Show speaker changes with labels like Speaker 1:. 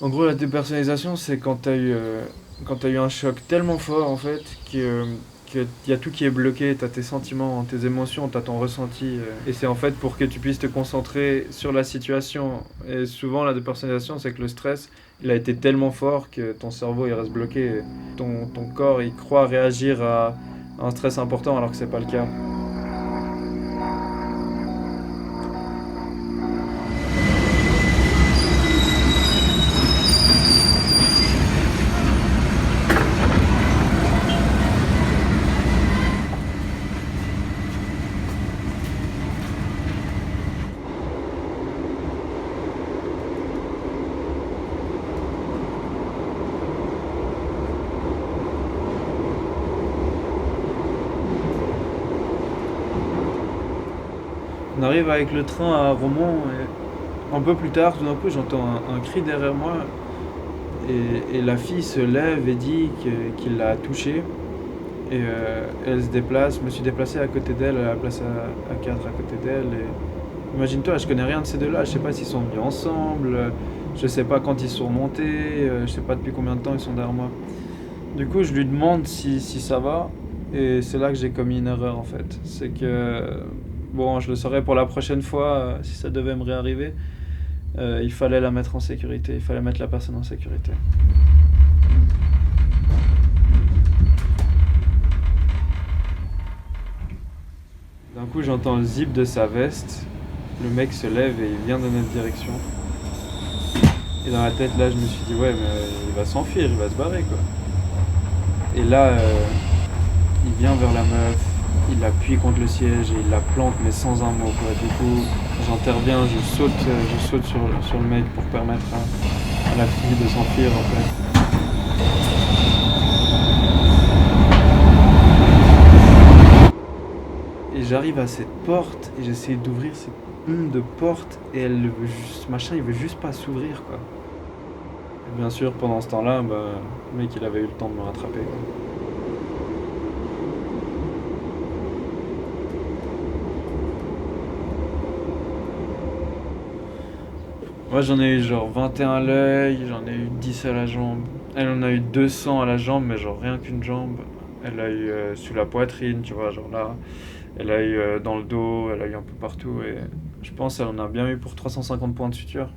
Speaker 1: En gros, la dépersonnalisation, c'est quand t'as eu un choc tellement fort, en fait, que y a tout qui est bloqué, t'as tes sentiments, tes émotions, t'as ton ressenti. Et c'est en fait pour que tu puisses te concentrer sur la situation. Et souvent, la dépersonnalisation, c'est que le stress, il a été tellement fort que ton cerveau, il reste bloqué. Ton corps, il croit réagir à un stress important alors que c'est pas le cas. On arrive avec le train à Romont et un peu plus tard, tout d'un coup, j'entends un cri derrière moi et la fille se lève et dit qu'il l'a touchée. Et elle se déplace, je me suis déplacé à côté d'elle, à la place à 4 à côté d'elle. Et imagine-toi, je connais rien de ces deux-là, je sais pas s'ils sont venus ensemble, je sais pas quand ils sont montés, je sais pas depuis combien de temps ils sont derrière moi. Du coup, je lui demande si ça va, et c'est là que j'ai commis une erreur en fait. C'est que, bon, je le saurais pour la prochaine fois, si ça devait me réarriver, il fallait la mettre en sécurité, il fallait mettre la personne en sécurité. D'un coup, j'entends le zip de sa veste, le mec se lève et il vient dans notre direction. Et dans la tête, là, je me suis dit, ouais, mais il va s'enfuir, il va se barrer, quoi. Et là, il vient vers la meuf, il appuie contre le siège et il la plante, mais sans un mot, quoi. Du coup, j'interviens, je saute sur le mec pour permettre à la fille de s'enfuir, en fait. Et j'arrive à cette porte et j'essaie d'ouvrir cette de porte et elle veut juste, machin, il veut juste pas s'ouvrir, quoi. Et bien sûr, pendant ce temps-là, bah, le mec, il avait eu le temps de me rattraper, quoi. Moi j'en ai eu genre 21 à l'œil, j'en ai eu 10 à la jambe. Elle en a eu 200 à la jambe, mais genre rien qu'une jambe. Elle a eu sous la poitrine, tu vois, genre là. Elle a eu dans le dos, elle a eu un peu partout. Et je pense qu'elle en a bien eu pour 350 points de suture.